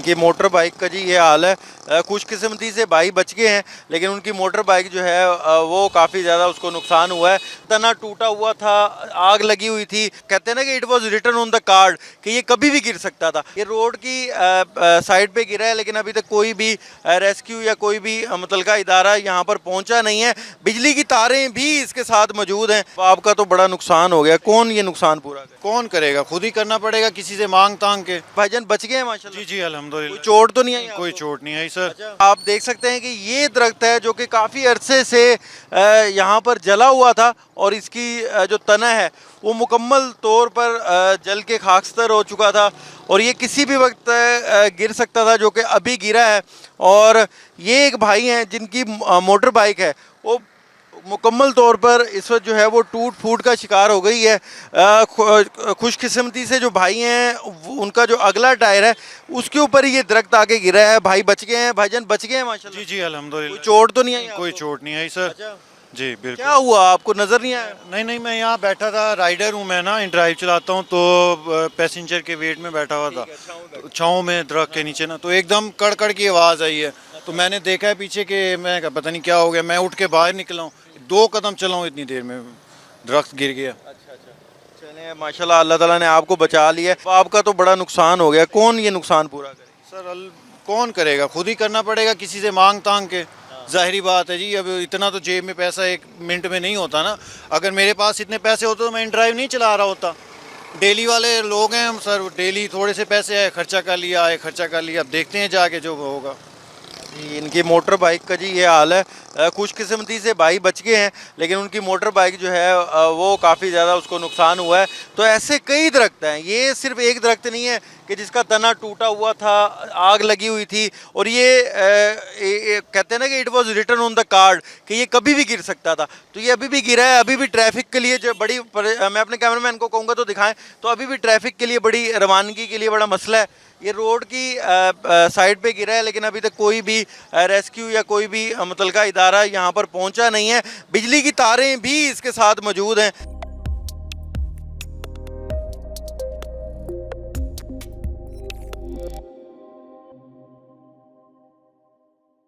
इनकी motor bike का जी ये हाल है। खुशकिस्मती से भाई बच गए हैं, लेकिन उनकी मोटर बाइक जो है वो काफ़ी ज़्यादा उसको नुकसान हुआ है। तना टूटा हुआ था, आग लगी हुई थी। कहते हैं ना कि it was written on the card कि ये कभी भी गिर सकता था। ये रोड की साइड पे गिरा है, लेकिन अभी तक कोई भी रेस्क्यू या कोई भी मुतलका इदारा यहाँ पर पहुँचा नहीं है। बिजली की तारें भी इसके साथ मौजूद हैं। आपका तो बड़ा नुकसान हो गया। कौन ये नुकसान पूरा करे? कौन करेगा, खुद ही करना पड़ेगा किसी से मांग तांग के। भाईजान बच गए हैं माशाल्लाह? जी जी अल्हम्दुलिल्लाह। कोई चोट तो नहीं आई? कोई चोट नहीं आई सर। अच्छा। आप देख सकते हैं कि ये दरख्त है जो कि काफ़ी अरसे से यहाँ पर जला हुआ था और इसकी जो तना है वो मुकम्मल तौर पर जल के खाकस्तर हो चुका था और ये किसी भी वक्त गिर सकता था, जो कि अभी गिरा है। और ये एक भाई हैं जिनकी मोटर बाइक है वो मुकम्मल तौर पर इस वक्त जो है वो टूट फूट का शिकार हो गई है। खुशकिस्मती से जो भाई हैं उनका जो अगला टायर है उसके ऊपर ही ये दरख्त आके गिरा है। भाई बच गए हैं, भाईजान बच गए हैं माशाल्लाह? जी जी अल्हम्दुलिल्लाह। कोई चोट तो नहीं आई? कोई चोट नहीं आई सर। अच्छा। जी बिल्कुल। क्या हुआ, आपको नजर नहीं आया? नहीं नहीं, मैं यहाँ बैठा था, राइडर हूँ मैं ना, ड्राइव चलाता हूँ, तो पैसेंजर के वेट में बैठा हुआ था छाँव में दरख्त के नीचे ना, तो एकदम कड़कड़ की आवाज़ आई है। तो मैंने देखा है पीछे के, मैं कहा पता नहीं क्या हो गया, मैं उठ के बाहर निकला हूँ, 2 कदम चला हूँ, इतनी देर में दरख्त गिर गया। अच्छा अच्छा, चलिए माशाल्लाह अल्लाह ताला ने आपको बचा लिया। आपका तो बड़ा नुकसान हो गया। कौन ये नुकसान पूरा करे? सर कौन करेगा, खुद ही करना पड़ेगा किसी से मांग तांग के। जाहिरी बात है जी, अब इतना तो जेब में पैसा 1 मिनट में नहीं होता ना। अगर मेरे पास इतने पैसे होते तो मैं ड्राइव नहीं चला रहा होता। डेली वाले लोग हैं सर, डेली थोड़े से पैसे आए खर्चा कर लिया, आए खर्चा कर लिया, अब देखते हैं जाके जो होगा। इनकी मोटर बाइक का जी ये हाल है। खुशकिस्मती से भाई बच गए हैं, लेकिन उनकी मोटर बाइक जो है वो काफ़ी ज़्यादा उसको नुकसान हुआ है। तो ऐसे कई दरख्त हैं, ये सिर्फ एक दरख्त नहीं है कि जिसका तना टूटा हुआ था, आग लगी हुई थी और ये कहते हैं ना कि it was written on the card कि ये कभी भी गिर सकता था। तो ये अभी भी गिरा है। अभी भी ट्रैफिक के लिए जो मैं अपने कैमरामैन को कहूँगा तो दिखाएं, तो अभी भी ट्रैफिक के लिए बड़ी रवानगी के लिए बड़ा मसला है। ये रोड की साइड पे गिरा है, लेकिन अभी तक कोई भी रेस्क्यू या कोई भी मुतलका इदारा यहाँ पर पहुँचा नहीं है। बिजली की तारें भी इसके साथ मौजूद हैं।